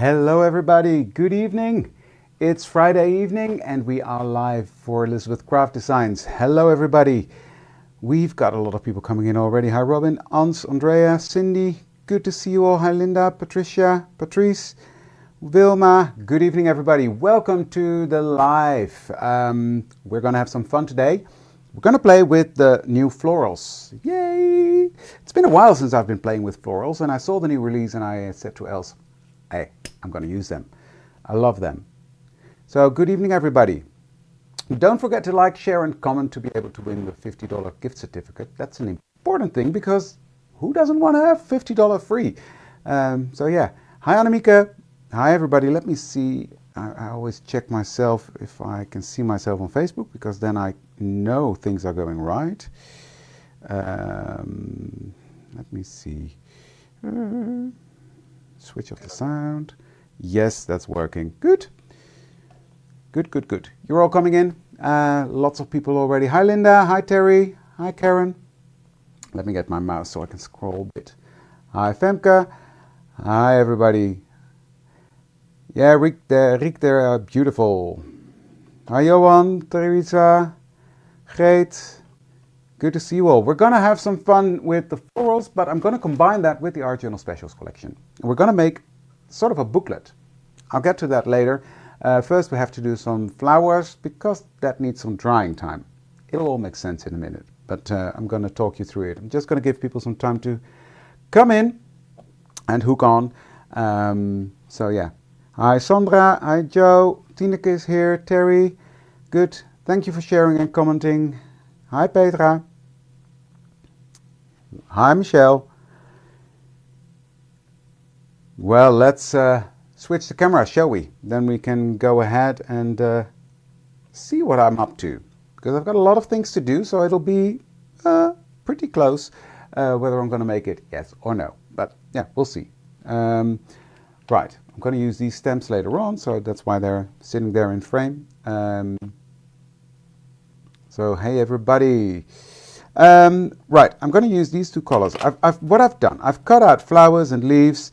Hello everybody, good evening. It's Friday evening and we are live for Elizabeth Craft Designs. Hello everybody. We've got a lot of people coming in already. Hi Robin, Ans, Andrea, Cindy, good to see you all. Hi Linda, Patricia, Patrice, Vilma, good evening everybody. Welcome to the live. We're going to have some fun today. We're going to play with the new florals. Yay! It's been a while since I've been playing with florals and I saw the new release and I said to Els, hey, I'm going to use them. I love them. So good evening everybody. Don't forget to like, share and comment to be able to win the $50 gift certificate. That's an important thing because who doesn't want to have $50 free? So yeah. Hi Annemieke. Hi everybody. Let me see. I always check myself if I can see myself on Facebook because then I know things are going right. Let me see. Switch off the sound. Yes, that's working. Good. Good. You're all coming in. Lots of people already. Hi Linda. Hi Terry. Hi Karen. Let me get my mouse so I can scroll a bit. Hi Femke. Hi everybody. Yeah, Rick there, beautiful. Hi Johan, Teresa, Greet. Good to see you all. We're going to have some fun with the florals, but I'm going to combine that with the Art Journal Specials collection. We're going to make sort of a booklet. I'll get to that later. First we have to do some flowers because that needs some drying time. It'll all make sense in a minute, but I'm going to talk you through it. I'm just going to give people some time to come in and hook on. So yeah. Hi Sandra, hi Joe, Tineke is here, Terry, good. Thank you for sharing and commenting. Hi Petra. Hi Michelle. Well, let's switch the camera, shall we? Then we can go ahead and see what I'm up to. Because I've got a lot of things to do, so it'll be pretty close whether I'm going to make it yes or no. But yeah, we'll see. Right, I'm going to use these stamps later on, so that's why they're sitting there in frame. So hey everybody. Right, I'm going to use these two colors. What I've done, I've cut out flowers and leaves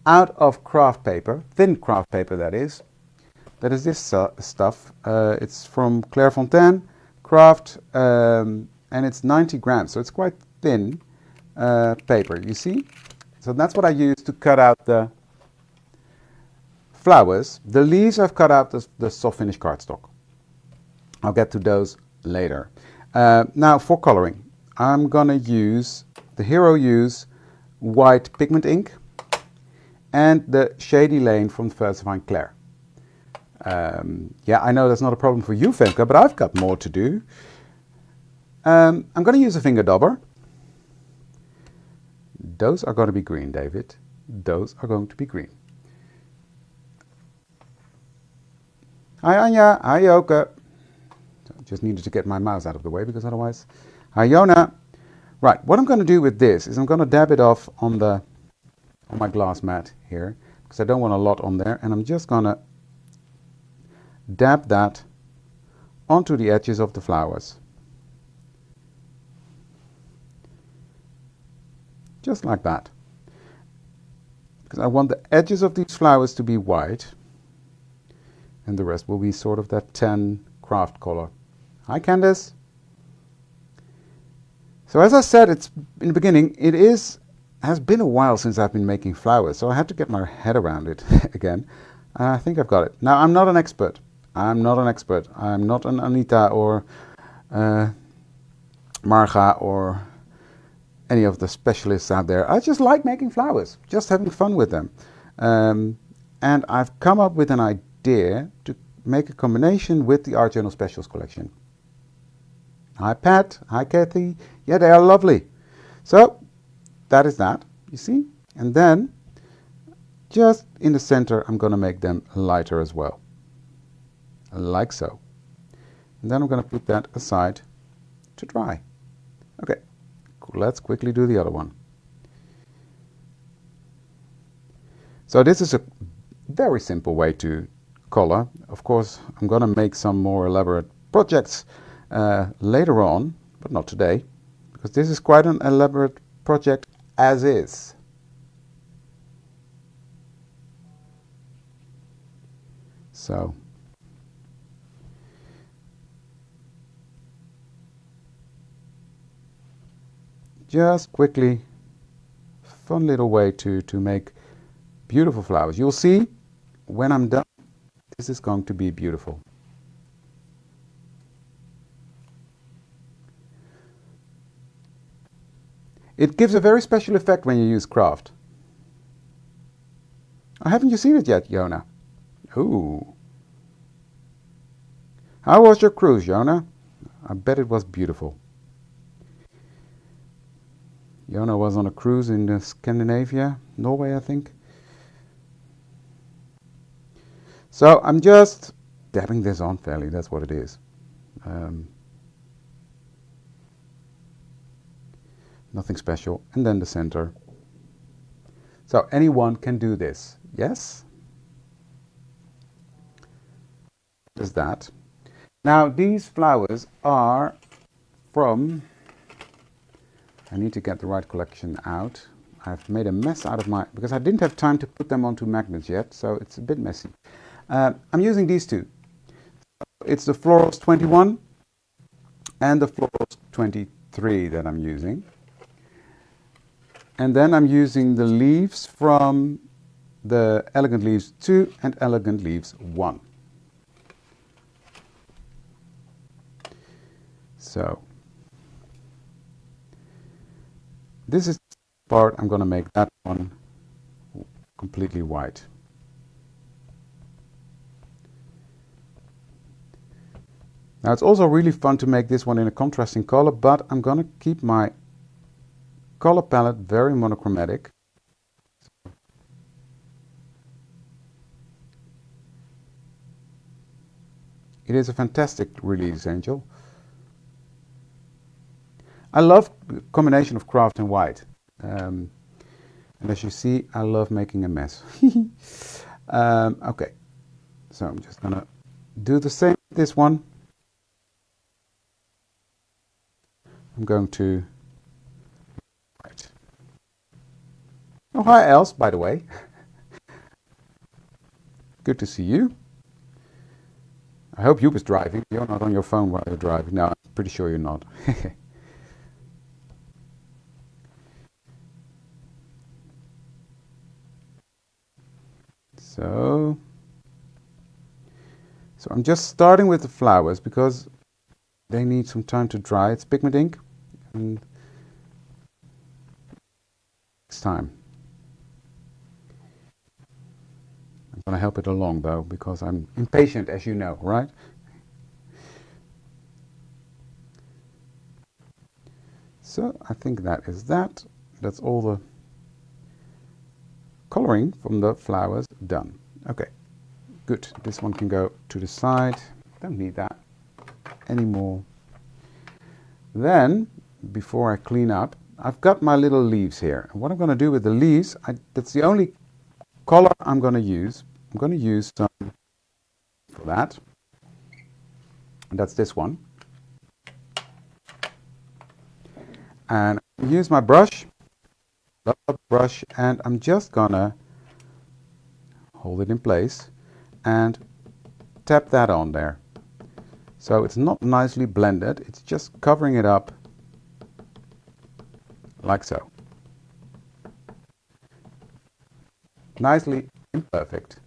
out of craft paper, thin craft paper that is. That is this stuff. It's from Clairefontaine Craft, and it's 90 grams, so it's quite thin paper, you see? So that's what I use to cut out the flowers. The leaves I've cut out the soft finish cardstock. I'll get to those later. Now for coloring, I'm gonna use the Hero Use white pigment ink and the Shady Lane from Versifine Claire. Yeah, I know that's not a problem for you, Femke, but I've got more to do. I'm gonna use a finger dauber. Those are going to be green, David. Those are going to be green. Hi Anja, hi Joke. Just needed to get my mouse out of the way because otherwise... Hi Jona. Right, what I'm going to do with this is I'm going to dab it off on my glass mat here because I don't want a lot on there, and I'm just going to dab that onto the edges of the flowers. Just like that. Because I want the edges of these flowers to be white. And the rest will be sort of that tan craft color. Hi Candace. So as I said in the beginning, has been a while since I've been making flowers, so I had to get my head around it again. I think I've got it. Now I'm not an expert. I'm not an Anita or Marga or any of the specialists out there. I just like making flowers, just having fun with them. And I've come up with an idea to make a combination with the Art Journal Specials collection. Hi Pat, hi Kathy. Yeah, they are lovely. So that is that, you see? And then just in the center I'm going to make them lighter as well. Like so. And then I'm going to put that aside to dry. Okay, let's quickly do the other one. So this is a very simple way to color. Of course, I'm going to make some more elaborate projects later on, but not today, because this is quite an elaborate project as is. So just quickly, fun little way to make beautiful flowers. You'll see when I'm done, this is going to be beautiful. It gives a very special effect when you use craft. Oh, haven't you seen it yet, Yona? Ooh. How was your cruise, Yona? I bet it was beautiful. Yona was on a cruise in Scandinavia, Norway, I think. So I'm just dabbing this on fairly, that's what it is. Nothing special. And then the center. So anyone can do this, yes? There's that. Now these flowers are from, I need to get the right collection out. I've made a mess out of because I didn't have time to put them onto magnets yet, so it's a bit messy. I'm using these two. It's the Florals 21 and the Florals 23 that I'm using. And then I'm using the leaves from the Elegant Leaves 2 and Elegant Leaves 1. So this is the part I'm going to make that one completely white. Now it's also really fun to make this one in a contrasting color, but I'm going to keep my color palette very monochromatic. It is a fantastic release, Angel. I love the combination of craft and white. And as you see, I love making a mess. Okay, so I'm just gonna do the same with this one. I'm going to white. Oh, hi Els, by the way. Good to see you. I hope you was driving. You're not on your phone while you're driving. No, I'm pretty sure you're not. So I'm just starting with the flowers because they need some time to dry. It's pigment ink and it's time. I'm going to help it along though because I'm impatient, as you know, right? So I think that is that. That's all the coloring from the flowers done. Okay, good. This one can go to the side. Don't need that anymore. Then, before I clean up, I've got my little leaves here. And what I'm going to do with the leaves, that's the only color I'm going to use. I'm going to use some for that. And that's this one. And use my brush, and I'm just gonna hold it in place and tap that on there. So it's not nicely blended, it's just covering it up like so. Nicely imperfect.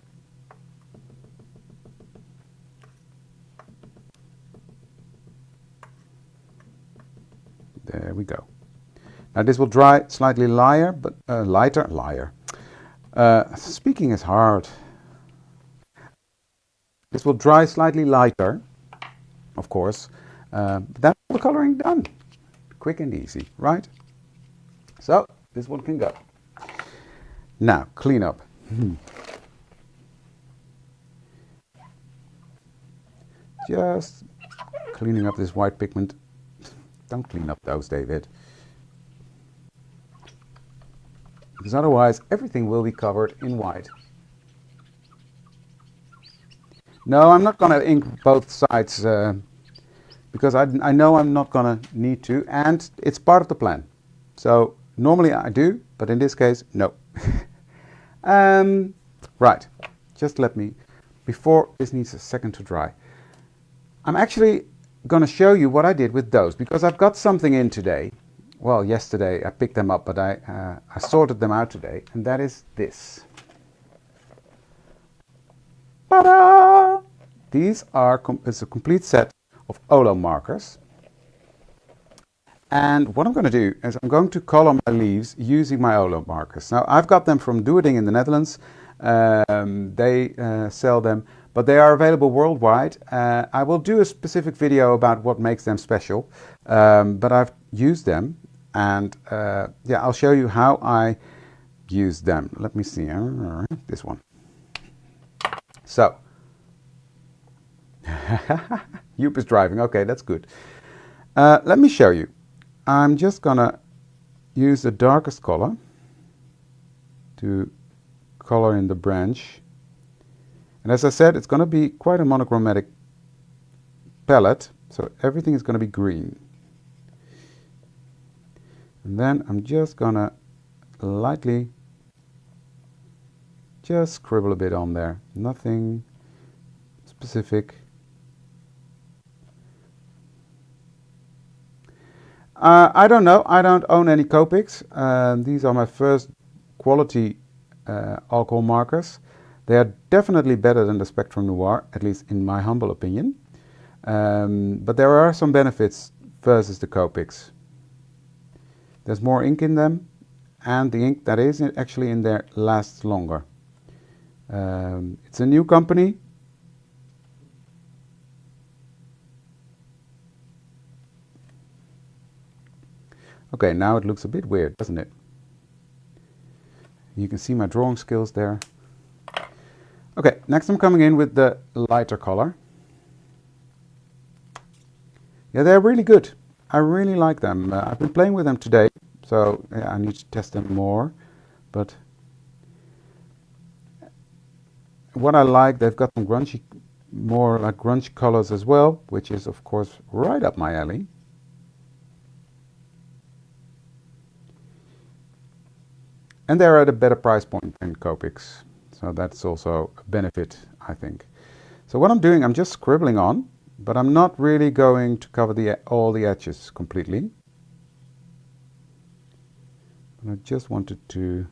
There we go. Now this will dry slightly lighter, but lighter. Speaking is hard. This will dry slightly lighter, of course. That's all the coloring done. Quick and easy, right? So this one can go. Now clean up. Just cleaning up this white pigment. Don't clean up those, David. Because otherwise everything will be covered in white. No, I'm not going to ink both sides because I know I'm not going to need to, and it's part of the plan. So normally I do, but in this case, no. Right, just let me, before this needs a second to dry. I'm actually going to show you what I did with those, because I've got something in today. Well, yesterday I picked them up, but I sorted them out today, and that is this. Ta-da! These are it's a complete set of Olo markers. And what I'm going to do is I'm going to color my leaves using my Olo markers. Now, I've got them from Devid in the Netherlands. They sell them, but they are available worldwide. I will do a specific video about what makes them special, but I've used them, and yeah, I'll show you how I use them. Let me see, this one. So, Joop is driving. Okay, that's good. Let me show you. I'm just gonna use the darkest color to color in the branch. And as I said, it's gonna be quite a monochromatic palette, so everything is gonna be green. And then I'm just gonna lightly just scribble a bit on there. Nothing specific. I don't know. I don't own any Copics. These are my first quality alcohol markers. They are definitely better than the Spectrum Noir, at least in my humble opinion. But there are some benefits versus the Copics. There's more ink in them, and the ink that is actually in there lasts longer. It's a new company. Okay, now it looks a bit weird, doesn't it? You can see my drawing skills there. Okay, next I'm coming in with the lighter color. Yeah, they're really good. I really like them. I've been playing with them today, so yeah, I need to test them more. But what I like, they've got some grungy, more like grunge colors as well, which is of course right up my alley. And they're at a better price point than Copics, so that's also a benefit, I think. So what I'm doing, I'm just scribbling on, but I'm not really going to cover all the edges completely. And I just wanted to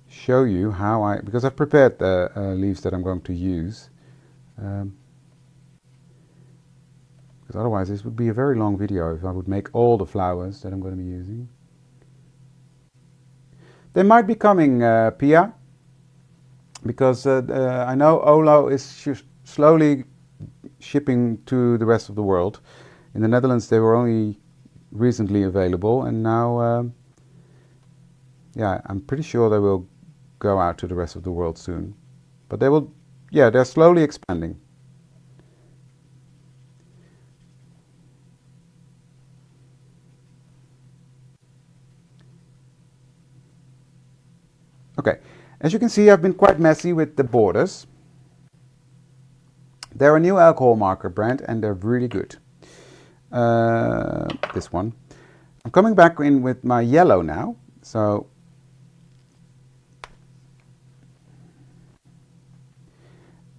show you how because I've prepared the leaves that I'm going to use. Because otherwise this would be a very long video if I would make all the flowers that I'm going to be using. They might be coming, Pia, because I know Olo is slowly shipping to the rest of the world. In the Netherlands they were only recently available, and now yeah, I'm pretty sure they will go out to the rest of the world soon. But they will, yeah, they're slowly expanding. Okay, as you can see, I've been quite messy with the borders. They're a new alcohol marker brand, and they're really good. This one. I'm coming back in with my yellow now, so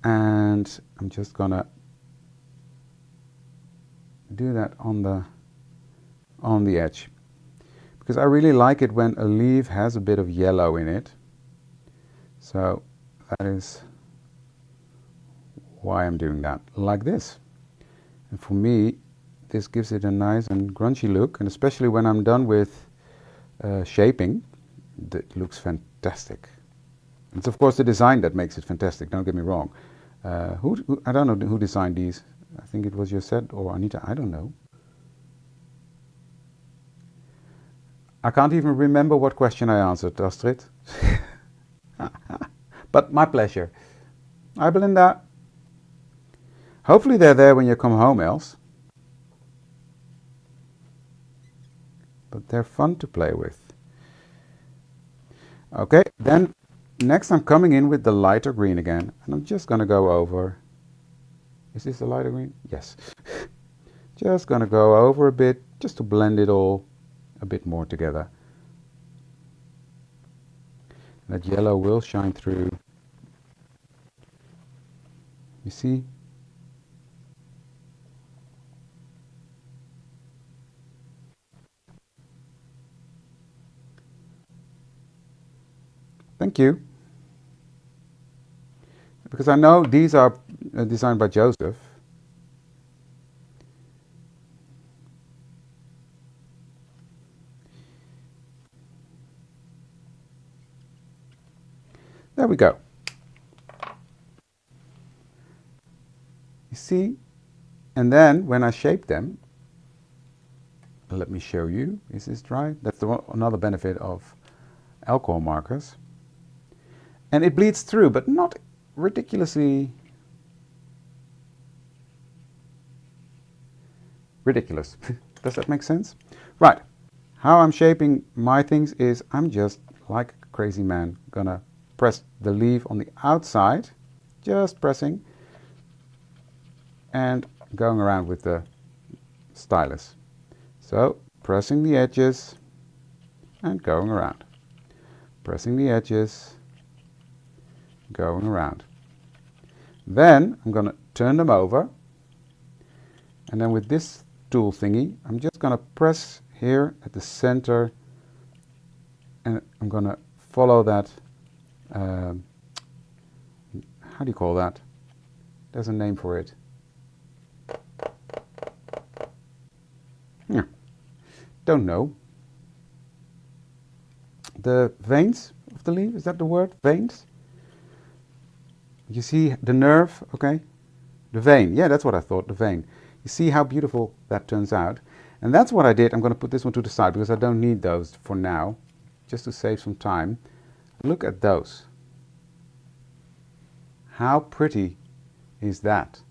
and I'm just gonna do that on the edge, because I really like it when a leaf has a bit of yellow in it. So that is why I'm doing that, like this. And for me, this gives it a nice and grungy look, and especially when I'm done with shaping, it looks fantastic. It's of course the design that makes it fantastic, don't get me wrong. I don't know who designed these. I think it was Josette or Anita, I don't know. I can't even remember what question I answered, Astrid. But my pleasure. Hi, Belinda. Hopefully they're there when you come home, Els. But they're fun to play with. Okay, then next I'm coming in with the lighter green again. And I'm just going to go over... Is this the lighter green? Yes. Just going to go over a bit, just to blend it all a bit more together. That yellow will shine through. You see? Thank you. Because I know these are designed by Joseph. There we go. You see? And then when I shape them, let me show you. Is this dry? That's another benefit of alcohol markers. And it bleeds through, but not ridiculously ridiculous. Does that make sense? Right. How I'm shaping my things is I'm just like a crazy man gonna press the leaf on the outside, just pressing and going around with the stylus. So pressing the edges and going around. Pressing the edges, going around. Then I'm gonna turn them over, and then with this tool thingy, I'm just gonna press here at the center, and I'm gonna follow that. How do you call that? There's a name for it. Yeah. Don't know. The veins of the leaf, is that the word? Veins? You see the nerve, okay? The vein, yeah, that's what I thought, the vein. You see how beautiful that turns out. And that's what I did. I'm going to put this one to the side because I don't need those for now, just to save some time. Look at those. How pretty is that?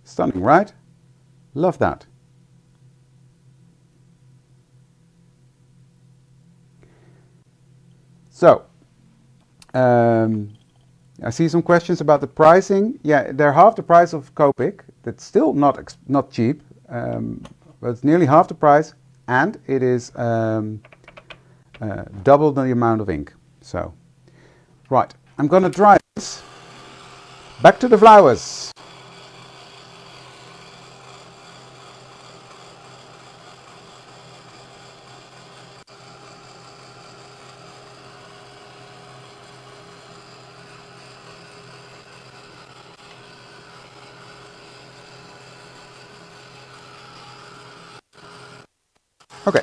Stunning, right? Love that. So, I see some questions about the pricing. Yeah, they're half the price of Copic. That's still not cheap, but it's nearly half the price, and it is double the amount of ink. So, right, I'm going to dry this. Back to the flowers. Okay,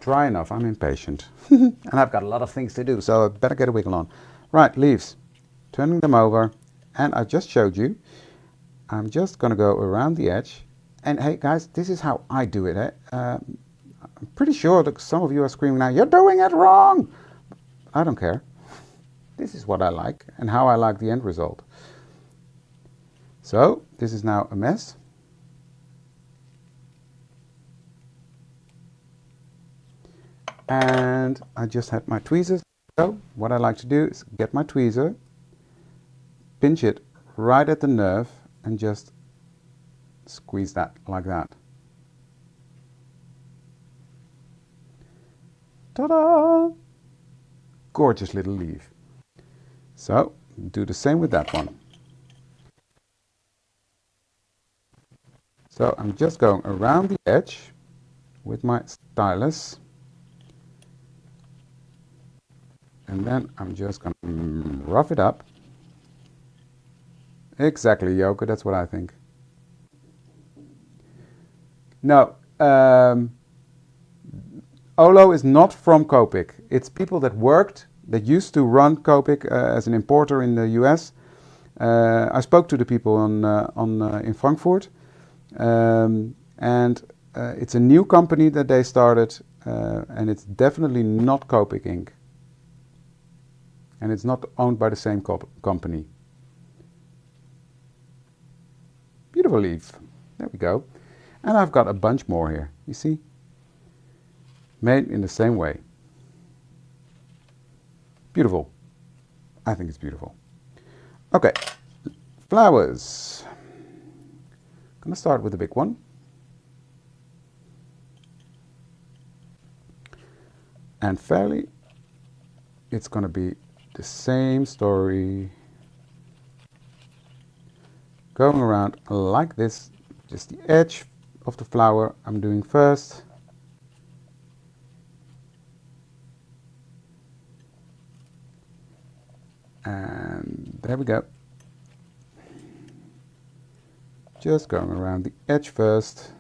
dry enough. I'm impatient. And I've got a lot of things to do, so I better get a wiggle on. Right, leaves. Turning them over, and I just showed you. I'm just going to go around the edge. And hey, guys, this is how I do it. Eh? I'm pretty sure that some of you are screaming now, you're doing it wrong. I don't care. This is what I like and how I like the end result. So, this is now a mess. And I just had my tweezers. So, what I like to do is get my tweezer, pinch it right at the nerve, and just squeeze that like that. Ta-da! Gorgeous little leaf. So, do the same with that one. So, I'm just going around the edge with my stylus. And then I'm just going to rough it up. Exactly, Joke, that's what I think. No, Olo is not from Copic. It's people that used to run Copic as an importer in the US. I spoke to the people in Frankfurt, and it's a new company that they started, and it's definitely not Copic Inc. And it's not owned by the same company. Beautiful leaf. There we go. And I've got a bunch more here, you see? Made in the same way. Beautiful. I think it's beautiful. Okay, flowers. going to start with the big one. And fairly, it's going to be the same story. Going around like this, just the edge of the flower I'm doing first. And there we go. Just going around the edge first.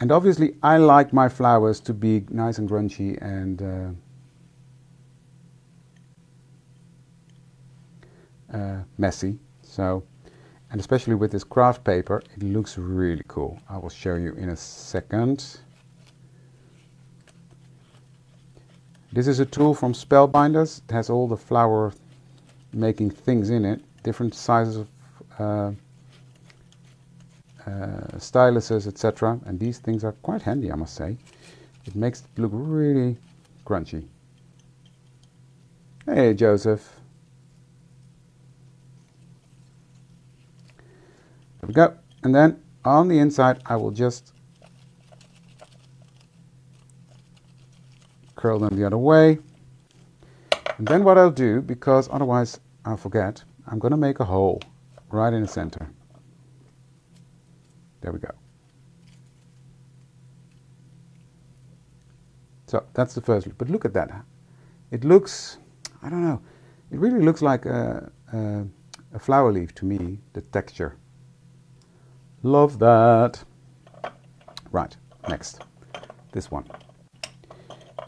And obviously I like my flowers to be nice and grungy and messy. So, and especially with this craft paper, it looks really cool. I will show you in a second. This is a tool from Spellbinders. It has all the flower making things in it, different sizes of styluses, etc. And these things are quite handy, I must say. It makes it look really crunchy. Hey, Joseph. There we go. And then on the inside, I will just curl them the other way. And then what I'll do, because otherwise I'll forget, I'm going to make a hole right in the center. There we go. So that's the first look. But look at that. It looks, I don't know, it really looks like a flower leaf to me, the texture. Love that. Right, next. This one.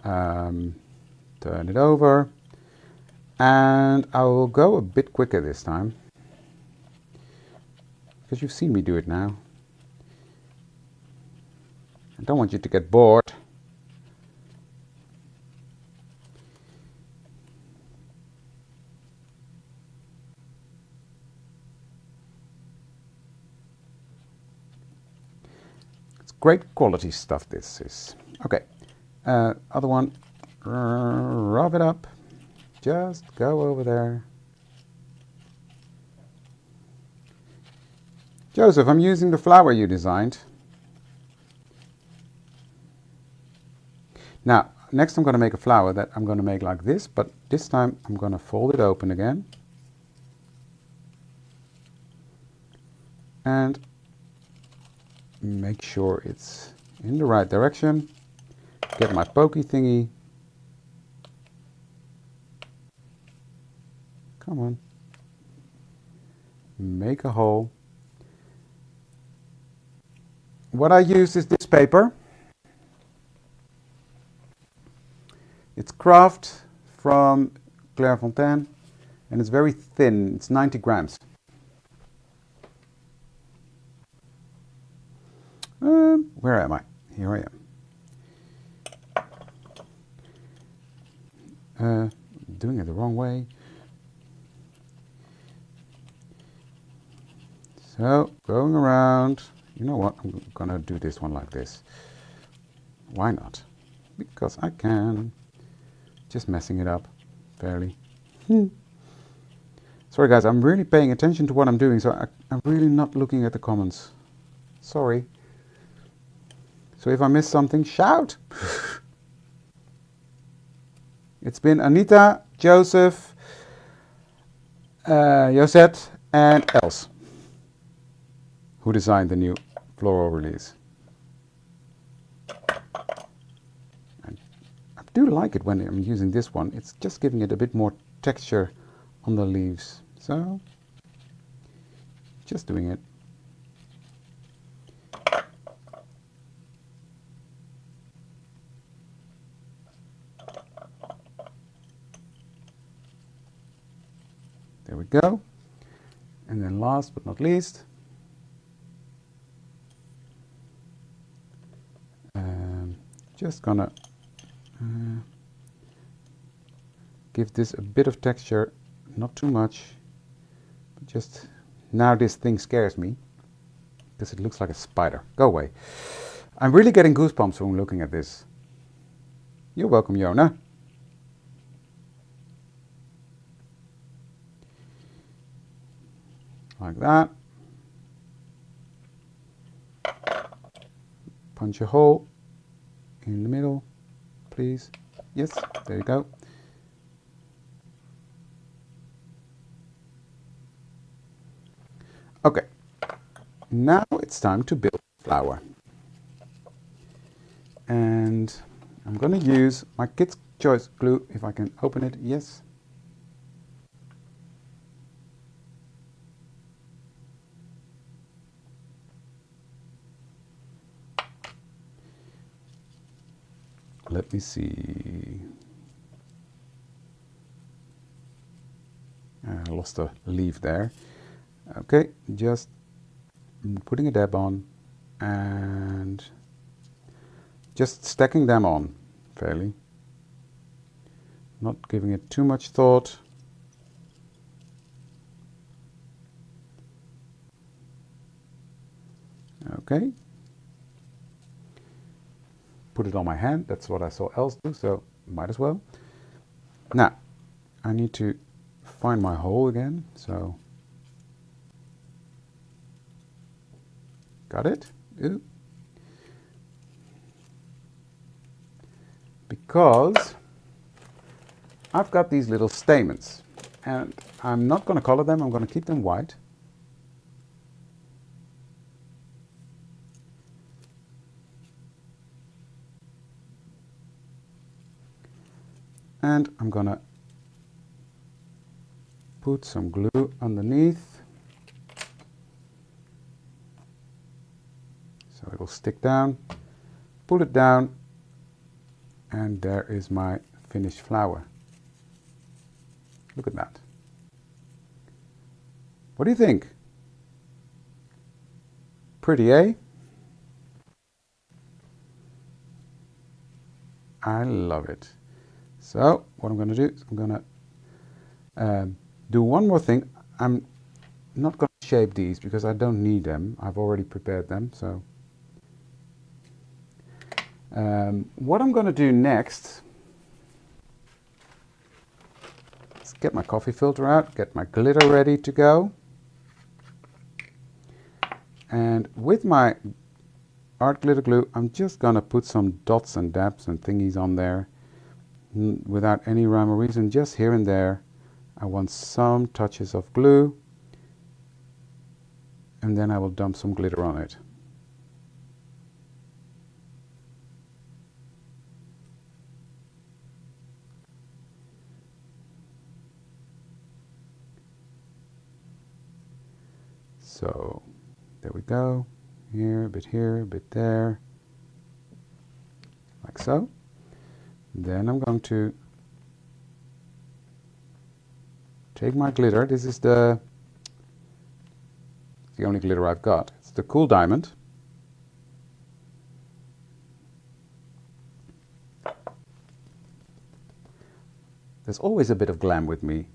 Turn it over. And I will go a bit quicker this time, because you've seen me do it now. I don't want you to get bored. It's great quality stuff, this is. Okay, other one, rub it up. Just go over there. Joseph, I'm using the flower you designed. Now, next I'm going to make a flower that I'm going to make like this, but this time I'm going to fold it open again. And make sure it's in the right direction. Get my pokey thingy. Come on. Make a hole. What I use is this paper. It's craft from Clairefontaine, and it's very thin. It's 90 grams. Where am I? Here I am. Doing it the wrong way. So, going around. You know what? I'm gonna do this one like this. Why not? Because I can. Just messing it up fairly. Sorry guys, I'm really paying attention to what I'm doing, so I'm really not looking at the comments. Sorry. So if I miss something, shout! It's been Anita, Joseph, Josette, and Els who designed the new floral release. I do like it when I'm using this one. It's just giving it a bit more texture on the leaves. So, just doing it. There we go. And then last but not least, just gonna give this a bit of texture, not too much, but just now this thing scares me because it looks like a spider. Go away. I'm really getting goosebumps when looking at this. You're welcome, Yona. Like that. punch a hole in the middle, please. Yes, there you go. Okay, now it's time to build the flower. And I'm going to use my Kids' Choice glue, if I can open it. Yes. Let me see. I lost a leaf there. Okay, just putting a dab on and just stacking them on fairly. Not giving it too much thought. Okay. Put it on my hand. That's what I saw else do, so might as well. Now, I need to find my hole again, so got it? Ooh. Because I've got these little stamens, and I'm not going to color them, I'm going to keep them white. And I'm going to put some glue underneath so it will stick down. Pull it down, and there is my finished flower. Look at that. What do you think? Pretty, eh? I love it. So what I'm going to do is I'm going to do one more thing. I'm not going to shape these because I don't need them. I've already prepared them. So what I'm going to do next is get my coffee filter out, get my glitter ready to go. And with my art glitter glue, I'm just going to put some dots and dabs and thingies on there. Without any rhyme or reason, just here and there. I want some touches of glue, and then I will dump some glitter on it. So there we go. Here, a bit there, like so. Then I'm going to take my glitter. This is the only glitter I've got. It's the Cool Diamond. There's always a bit of glam with me.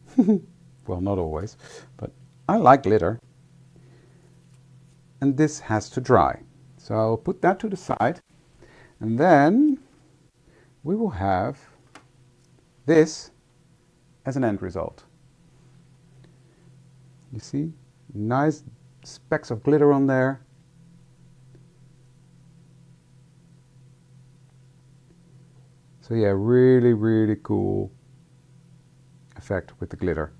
Well, not always, but I like glitter. And this has to dry. So I'll put that to the side, and then we will have this as an end result. You see, nice specks of glitter on there. So yeah, really, really cool effect with the glitter.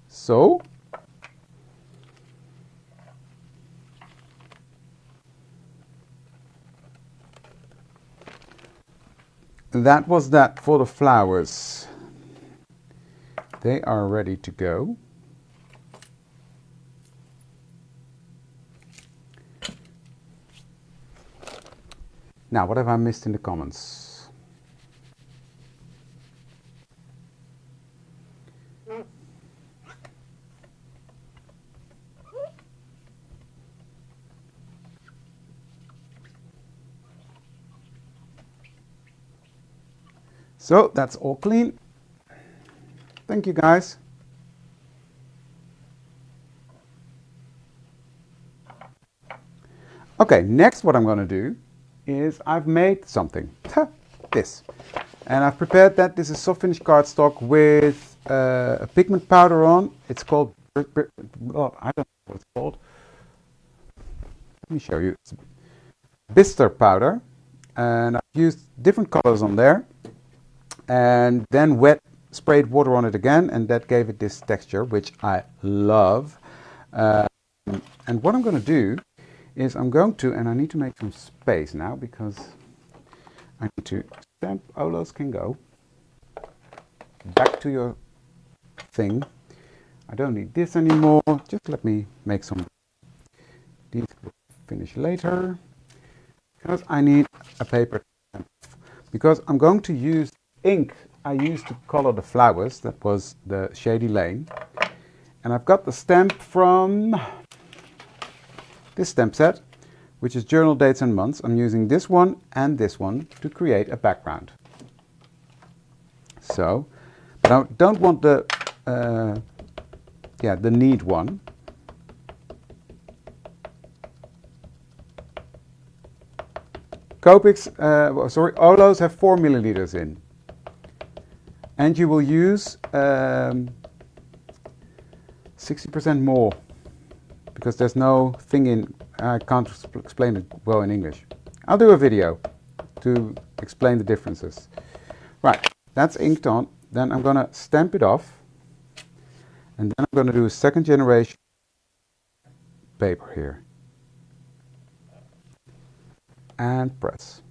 So that was that for the flowers. They are ready to go. Now, what have I missed in the comments? So that's all clean. Thank you, guys. Okay, next what I'm going to do is I've made something. This. And I've prepared that. This is soft finish cardstock with a pigment powder on. It's called well, I don't know what it's called. Let me show you. It's Bister powder, and I've used different colors on there, and then sprayed water on it again, and that gave it this texture, which I love. And what I'm going to do is and I need to make some space now because I need to stamp. Olos can go back to your thing. I don't need this anymore. Just let me make some. These will finish later because I need a paper. Because I'm going to use ink I used to color the flowers. That was the Shady Lane. And I've got the stamp from this stamp set, which is journal dates and months. I'm using this one and this one to create a background. So, but I don't want the neat one. Copics, Olos have 4 milliliters in. And you will use 60% more because there's no thing in, I can't explain it well in English. I'll do a video to explain the differences. Right, that's inked on. Then I'm going to stamp it off. And then I'm going to do a second generation paper here. And press.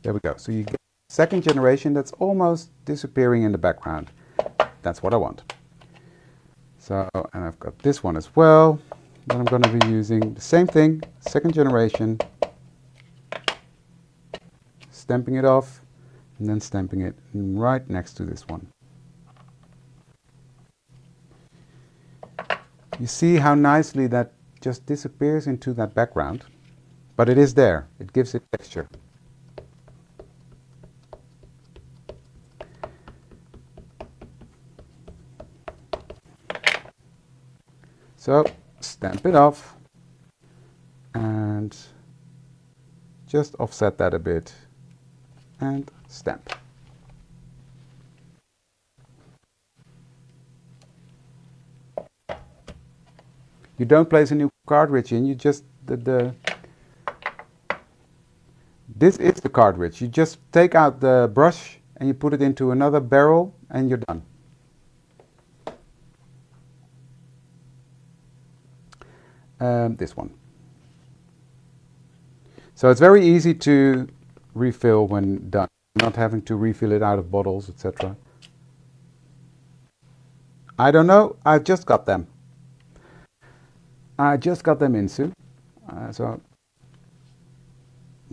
There we go. So you get second generation that's almost disappearing in the background. That's what I want. So, and I've got this one as well. Then I'm going to be using the same thing, second generation, stamping it off, and then stamping it right next to this one. You see how nicely that just disappears into that background, but it is there. It gives it texture. So stamp it off and just offset that a bit and stamp. You don't place a new cartridge in, you just, this is the cartridge. You just take out the brush and you put it into another barrel and you're done. This one. So it's very easy to refill when done, not having to refill it out of bottles, etc. I don't know, I just got them. I just got them in, Sue, so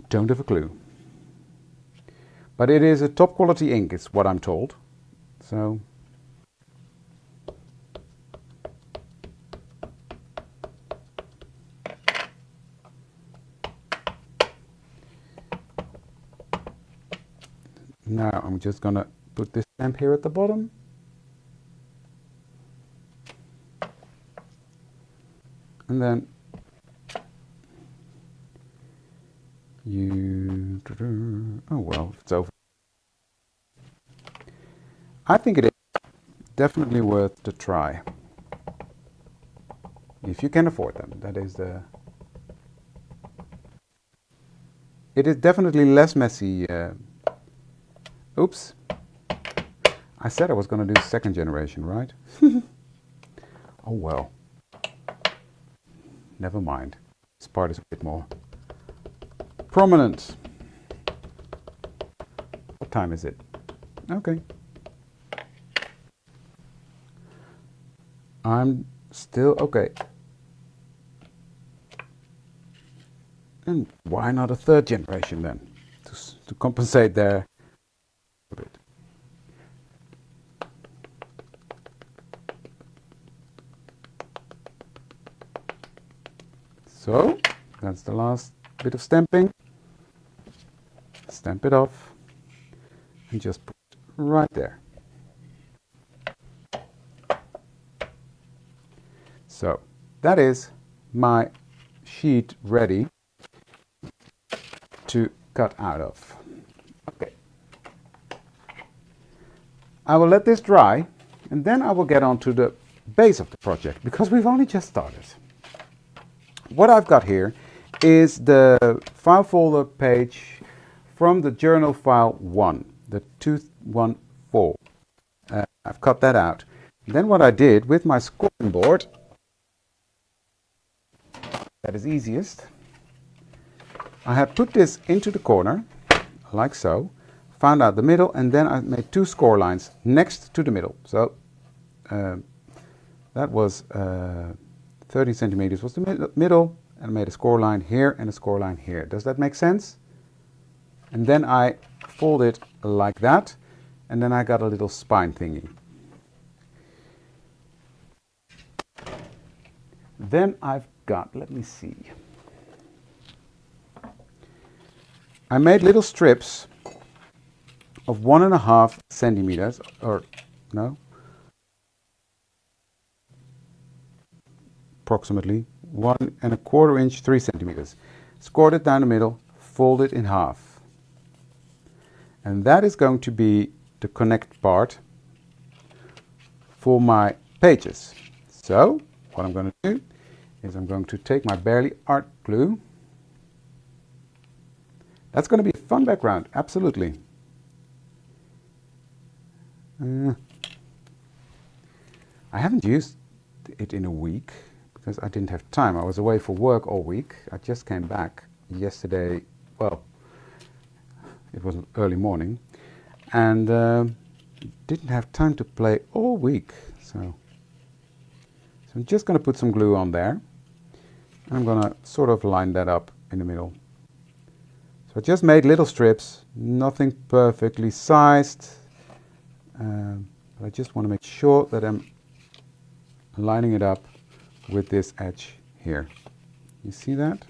don't have a clue. But it is a top quality ink, is what I'm told. So now I'm just gonna put this stamp here at the bottom. And then oh well, it's over. I think it is definitely worth the try. If you can afford them, that is the... It is definitely less messy. Oops. I said I was going to do second generation, right? Oh well. Never mind. This part is a bit more prominent. What time is it? Okay. I'm still okay. And why not a third generation then? To compensate there a bit. So, that's the last bit of stamping. Stamp it off and just put it right there. So, that is my sheet ready to cut out of. Okay. I will let this dry, and then I will get on to the base of the project, because we've only just started. What I've got here is the file folder page from the journal file 1, the 214. I've cut that out. And then what I did with my scoring board, that is easiest, I have put this into the corner, like so, found out the middle, and then I made 2 score lines next to the middle. So that was 30 centimeters was the middle, and I made a score line here and a score line here. Does that make sense? And then I fold it like that, and then I got a little spine thingy. Then I've got, let me see, I made little strips of 1.5 centimeters, or no, approximately 1.25 inch, 3 centimeters. Scored it down the middle, fold it in half. And that is going to be the connect part for my pages. So what I'm going to do is I'm going to take my Barely Art glue. That's going to be a fun background, absolutely. I haven't used it in a week because I didn't have time. I was away for work all week. I just came back yesterday. Well, it was early morning, and didn't have time to play all week. So I'm just going to put some glue on there. I'm going to sort of line that up in the middle. So I just made little strips, nothing perfectly sized. But I just want to make sure that I'm lining it up with this edge here. You see that?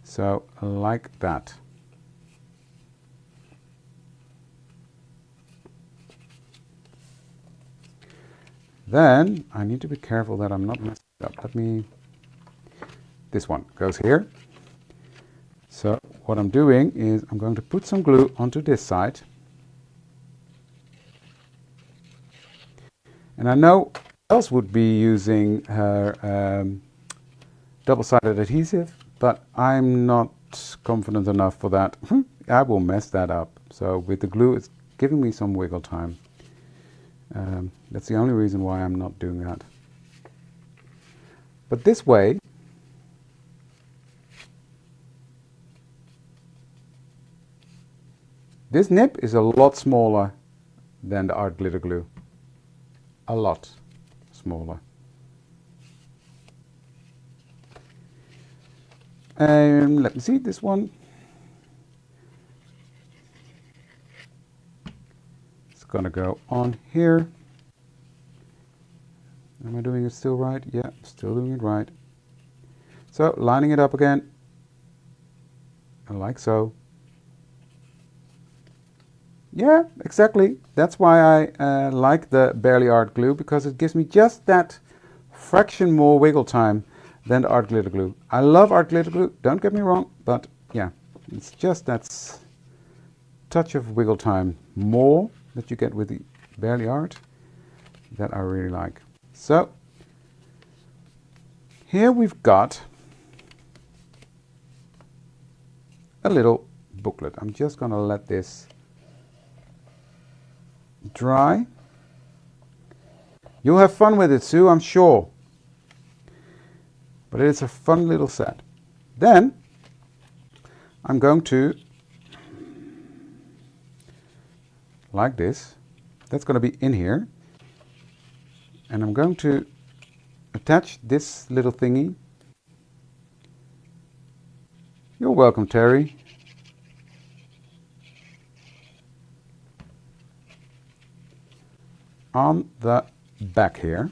So like that. Then I need to be careful that I'm not messing it up. This one goes here. So what I'm doing is I'm going to put some glue onto this side. And I know else would be using her double-sided adhesive, but I'm not confident enough for that. I will mess that up. So with the glue, it's giving me some wiggle time. That's the only reason why I'm not doing that. But this way, this nib is a lot smaller than the art glitter glue. A lot smaller. Let me see this one. It's gonna go on here. Am I doing it still right? Yeah, still doing it right. So lining it up again, like so. Yeah, exactly. That's why I like the Barely Art glue, because it gives me just that fraction more wiggle time than the art glitter glue. I love art glitter glue, don't get me wrong, but yeah, it's just that touch of wiggle time more that you get with the Barely Art that I really like. So here we've got a little booklet. I'm just going to let this dry. You'll have fun with it, Sue, I'm sure. But it's a fun little set. Then I'm going to, like this, that's going to be in here. And I'm going to attach this little thingy. You're welcome, Terry. On the back here.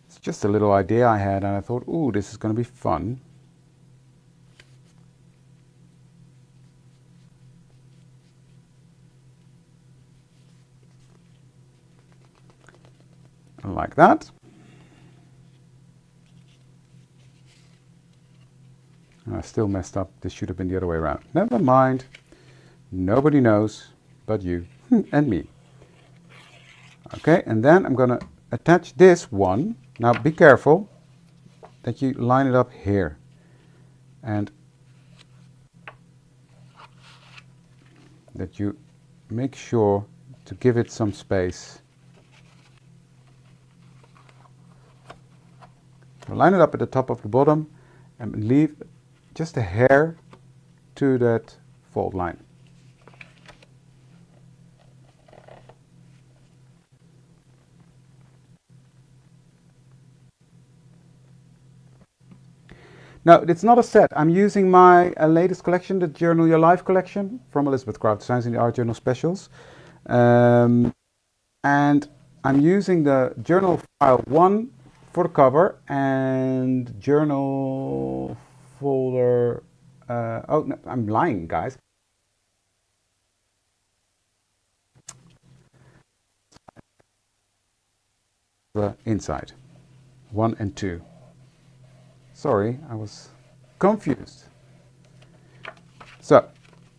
It's just a little idea I had, and I thought, ooh, this is going to be fun. Like that. And I still messed up. This should have been the other way around. Never mind. Nobody knows but you and me. Okay, and then I'm going to attach this one. Now be careful that you line it up here. And that you make sure to give it some space. So line it up at the top of the bottom and leave just a hair to that fold line. Now, it's not a set. I'm using my latest collection, the Journal Your Life collection from Elizabeth Craft Designs in the Art Journal Specials. And I'm using the journal file 1 for the cover and journal folder. Oh, no, I'm lying, guys. The inside, 1 and 2. Sorry, I was confused. So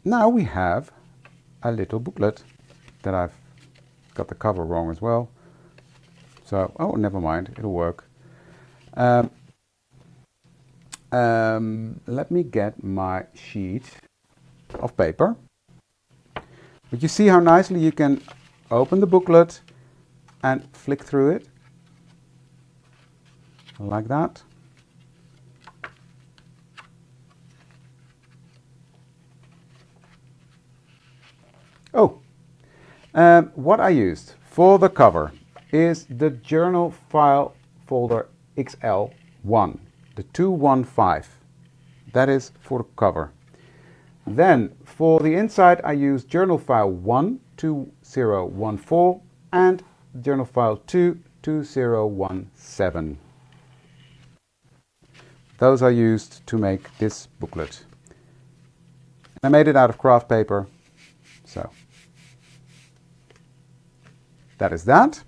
now we have a little booklet that I've got the cover wrong as well. So, oh, never mind, it'll work. Let me get my sheet of paper. But you see how nicely you can open the booklet and flick through it like that. Oh, what I used for the cover is the journal file folder XL1, the 215. That is for the cover. Then for the inside I use journal file 1, 2014 and journal file 2, 2017. Those are used to make this booklet. I made it out of craft paper, so that is that.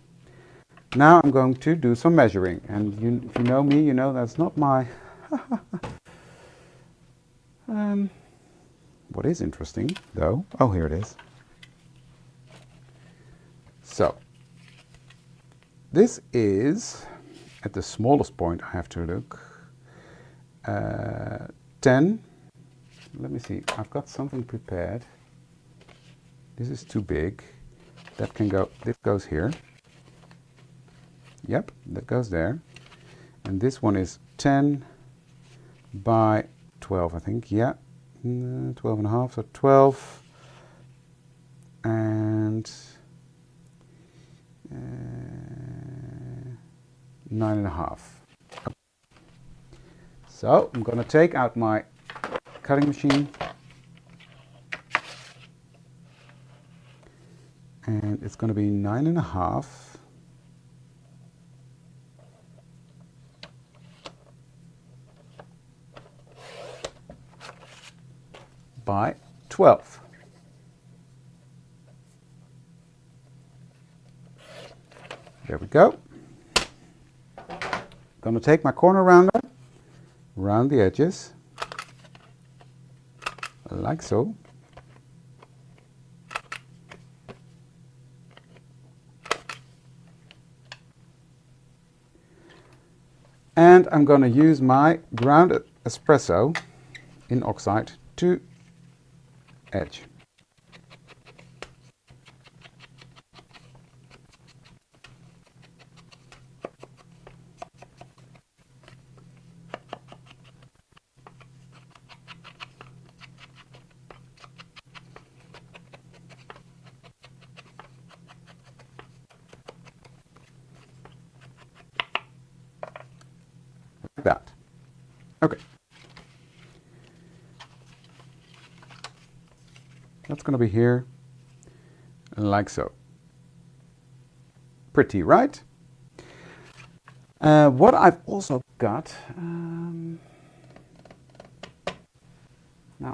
Now I'm going to do some measuring, and if you know me, you know that's not my... What is interesting, though... Oh, here it is. So, this is, at the smallest point I have to look, 10. Let me see, I've got something prepared. This is too big. That can go, this goes here. Yep, that goes there. And this one is 10 by 12, I think. Yeah, 12 and a half, so 12 and 9 and a half. So I'm going to take out my cutting machine and it's going to be 9 and a half by 12. There we go. Going to take my corner rounder around the edges, like so. And I'm going to use my ground espresso in oxide to edge. Like that. Okay. That's going to be here, like so. Pretty, right? What I've also got, now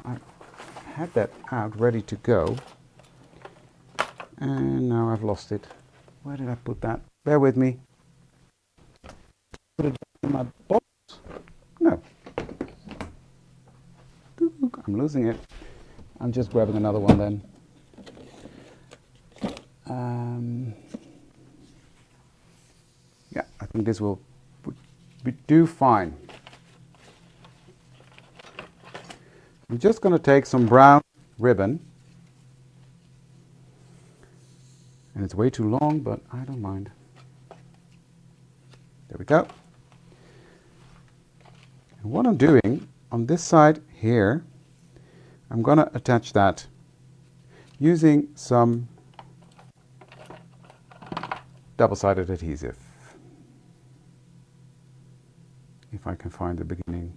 I've had that out ready to go, and now I've lost it. Where did I put that? Bear with me. Put it in my box? No. I'm losing it. I'm just grabbing another one then. Yeah, I think this will do fine. I'm just going to take some brown ribbon. And it's way too long, but I don't mind. There we go. And what I'm doing on this side here, I'm going to attach that using some double-sided adhesive. If I can find the beginning.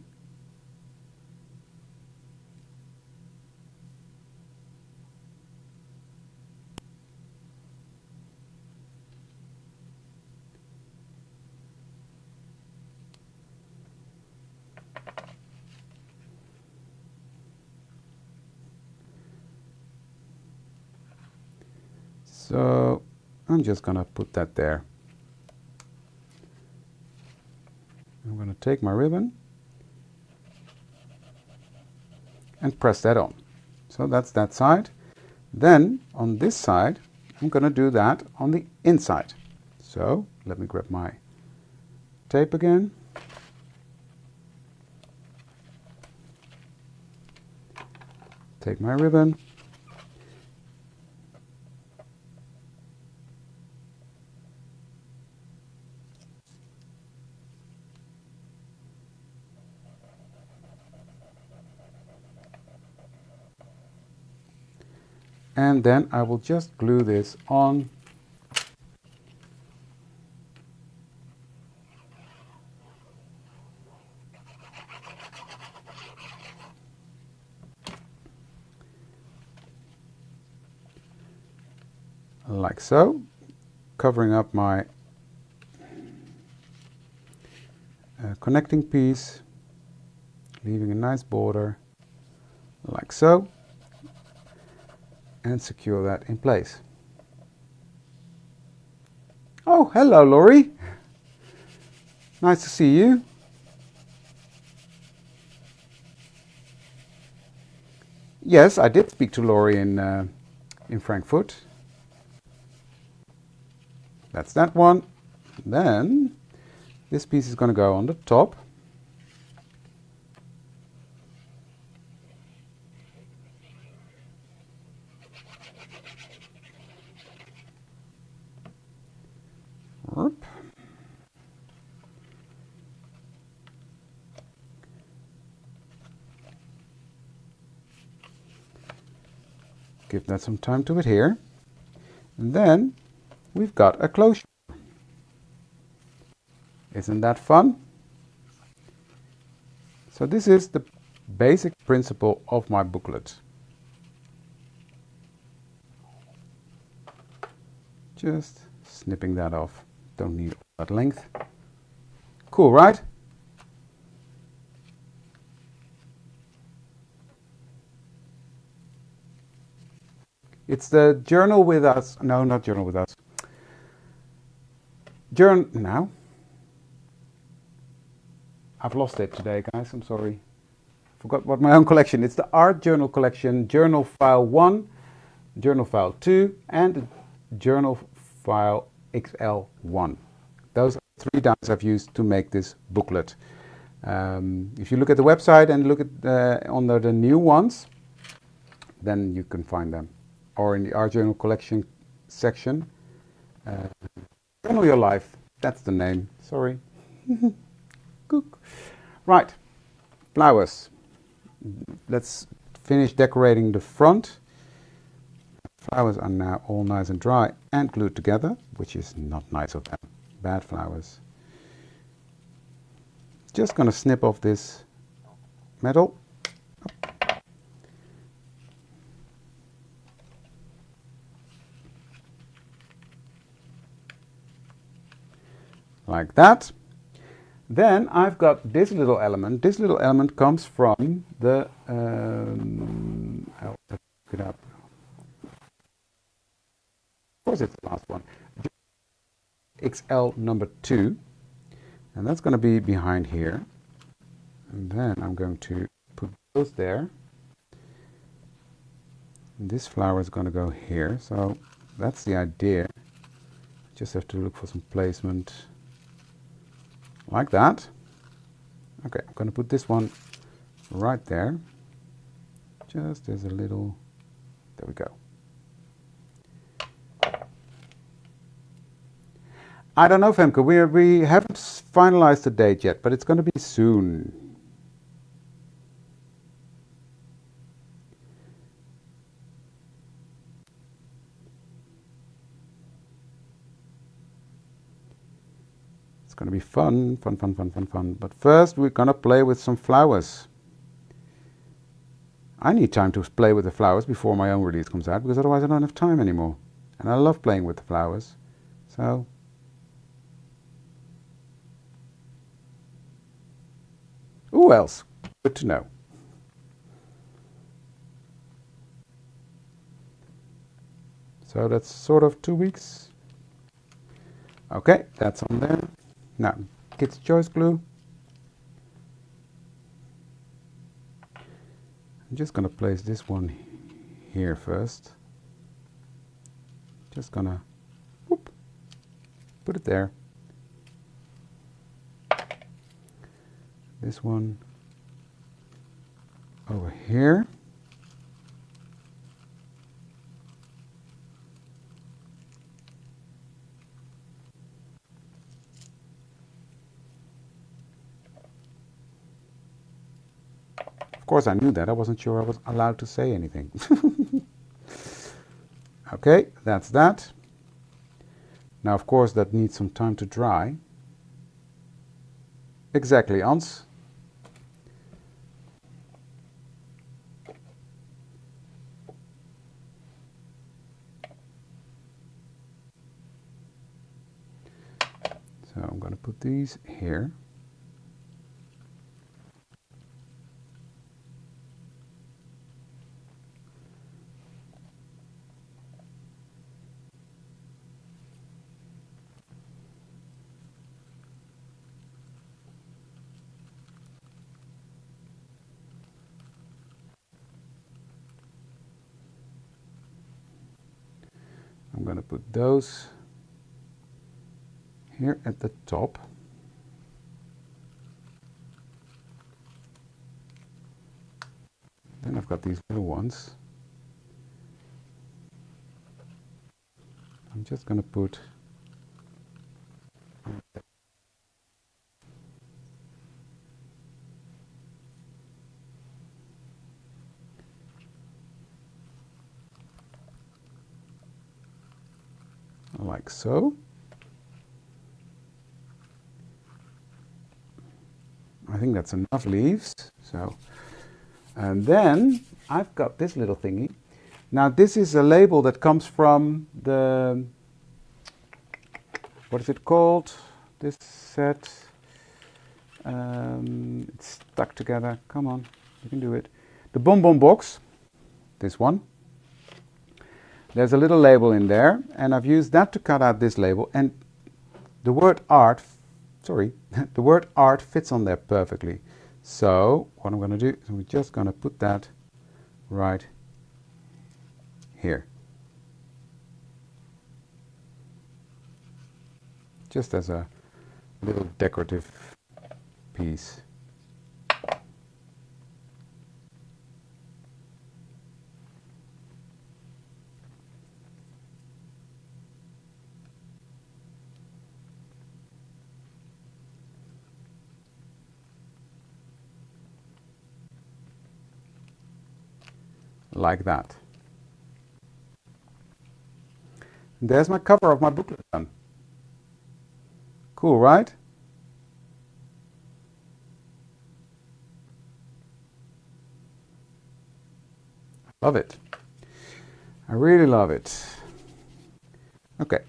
So I'm just going to put that there. I'm going to take my ribbon and press that on. So that's that side. Then on this side, I'm going to do that on the inside. So let me grab my tape again. Take my ribbon. And then I will just glue this on like so, covering up my connecting piece, leaving a nice border like so, and secure that in place. Oh, hello Laurie. Nice to see you. Yes, I did speak to Laurie in Frankfurt. That's that one. Then this piece is going to go on the top. Whoop. Give that some time to adhere. And then we've got a closure. Isn't that fun? So this is the basic principle of my booklet. Just snipping that off. Don't need all that length. Cool, right? It's the Journal with Us. No, not Journal with Us. Now. I've lost it today, guys. I'm sorry. Forgot what my own collection. It's the Art Journal collection, Journal File 1, Journal File 2, and Journal File XL1. Those are the 3 dies I've used to make this booklet. If you look at the website and look at under the new ones, then you can find them. Or in the Art Journal collection section. Journal Your Life. That's the name. Sorry. Cook. Right. Flowers. Let's finish decorating the front. Flowers are now all nice and dry and glued together, which is not nice of them. Bad flowers. Just going to snip off this metal. Like that. Then I've got this little element. This little element comes from the I'll look it up. Of course it's the last one. XL number 2. And that's going to be behind here. And then I'm going to put those there. This flower is going to go here, so that's the idea. Just have to look for some placement like that. Okay, I'm going to put this one right there. Just as a little, there we go. I don't know, Femke, we haven't finalized the date yet, but it's going to be soon. It's going to be fun, fun, fun, fun, fun, fun. But first we're going to play with some flowers. I need time to play with the flowers before my own release comes out, because otherwise I don't have time anymore. And I love playing with the flowers. So who else? Good to know. So that's sort of 2 weeks. Okay, that's on there. Now, Kids' Choice glue. I'm just going to place this one here first. Just going to put it there. This one over here. Of course I knew that. I wasn't sure I was allowed to say anything. Okay, that's that. Now, of course, that needs some time to dry. Exactly, Hans. So I'm going to put these here. I'm going to put those here at the top. Then I've got these little ones. I'm just going to put like so. I think that's enough leaves. So, and then I've got this little thingy. Now this is a label that comes from the, what is it called? This set. It's stuck together. Come on, you can do it. The bonbon box. This one. There's a little label in there, and I've used that to cut out this label. And the word art, the word art fits on there perfectly. So what I'm going to do is we're just going to put that right here. Just as a little decorative piece. Like that. There's my cover of my booklet done. Cool, right? Love it. I really love it. Okay,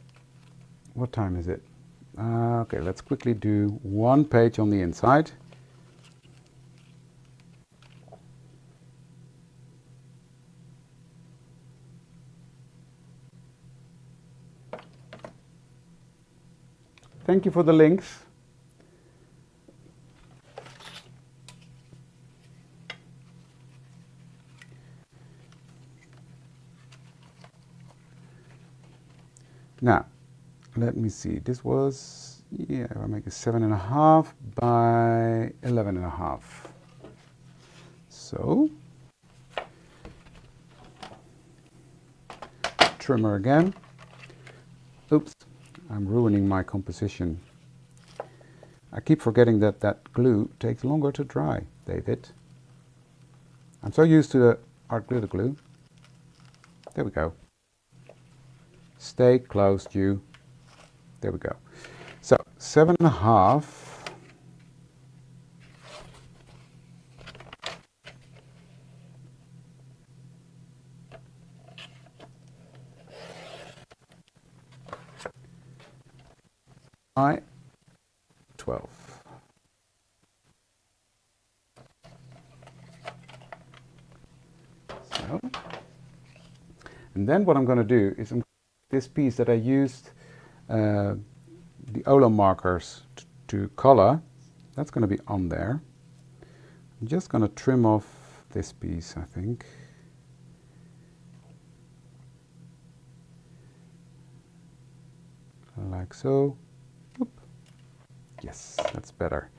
what time is it? Okay, let's quickly do one page on the inside. Thank you for the links. Now, let me see. This was, yeah, I make it 7.5 by 11.5. So, trimmer again. Oops, I'm ruining my composition. I keep forgetting that that glue takes longer to dry, David. I'm so used to the art glitter glue. There we go. Stay close, you. There we go. So 7.5. By 12. So, and then what I'm going to do is this piece that I used the Olo markers to color, that's going to be on there. I'm just going to trim off this piece, I think. Like so. Oop. Yes, that's better.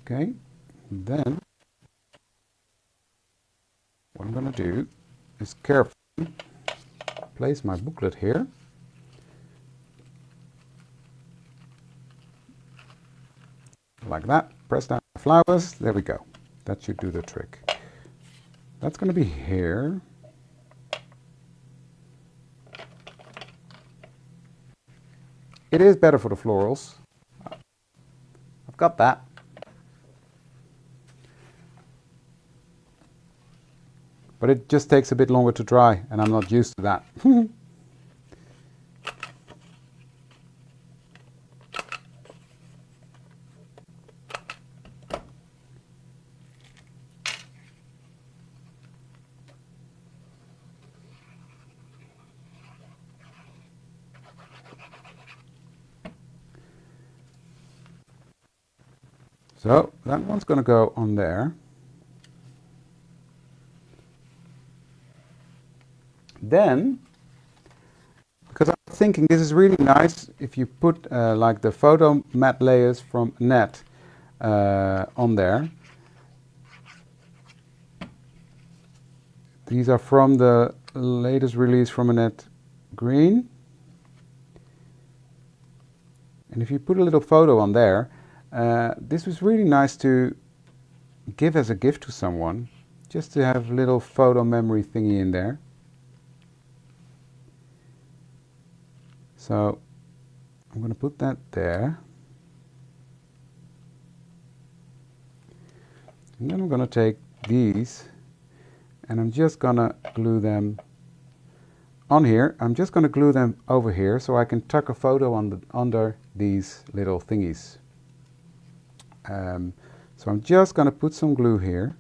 Okay, and then what I'm going to do is carefully place my booklet here. Like that. Press down the flowers. There we go. That should do the trick. That's going to be here. It is better for the florals. I've got that. But it just takes a bit longer to dry, and I'm not used to that. So that one's going to go on there. Then, because I'm thinking this is really nice if you put like the photo matte layers from Net on there. These are from the latest release from Annette Green. And if you put a little photo on there, this was really nice to give as a gift to someone, just to have a little photo memory thingy in there. So I'm going to put that there. And then I'm going to take these and I'm just going to glue them on here. I'm just going to glue them over here so I can tuck a photo on under these little thingies. So I'm just going to put some glue here.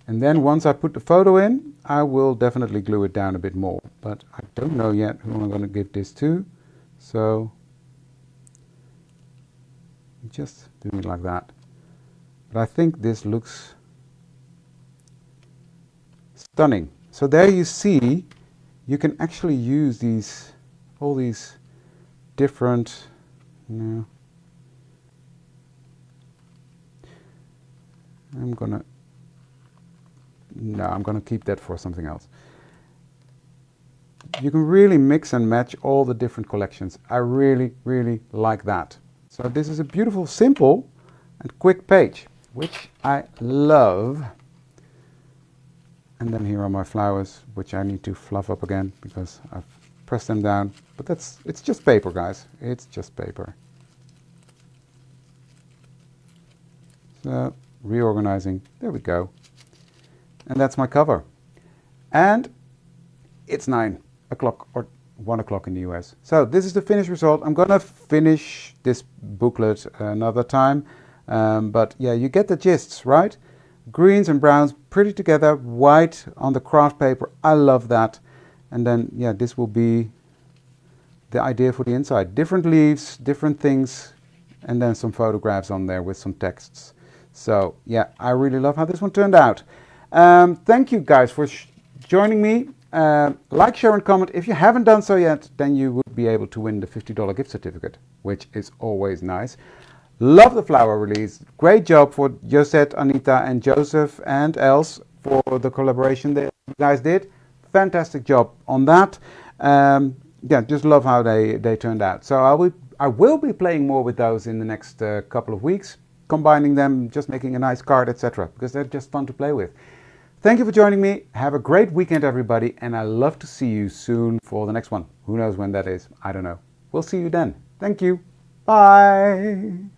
And then once I put the photo in, I will definitely glue it down a bit more. But I don't know yet who I'm going to give this to. So just do it like that. But I think this looks stunning. So there you see, you can actually use these, all these different, I'm gonna keep that for something else. You can really mix and match all the different collections. I really, really like that. So this is a beautiful, simple and quick page, which I love. And then here are my flowers, which I need to fluff up again because I've pressed them down. But it's just paper, guys. It's just paper. So reorganizing, there we go. And that's my cover. And it's 9 o'clock or 1 o'clock in the US. So this is the finished result. I'm gonna finish this booklet another time. But yeah, you get the gists, right? Greens and browns pretty together, white on the craft paper. I love that. And then, yeah, this will be the idea for the inside. Different leaves, different things, and then some photographs on there with some texts. So, yeah, I really love how this one turned out. Thank you guys for joining me Like, share and comment. If you haven't done so yet, then you would be able to win the $50 gift certificate, which is always nice. Love the flower release. Great job for Josette, Anita and Joseph and Els for the collaboration that you guys did. Fantastic job on that. Yeah, just love how they turned out. So I will be playing more with those in the next couple of weeks, combining them, just making a nice card, etc. because they're just fun to play with. Thank you for joining me. Have a great weekend, everybody, and I love to see you soon for the next one. Who knows when that is? I don't know. We'll see you then. Thank you. Bye.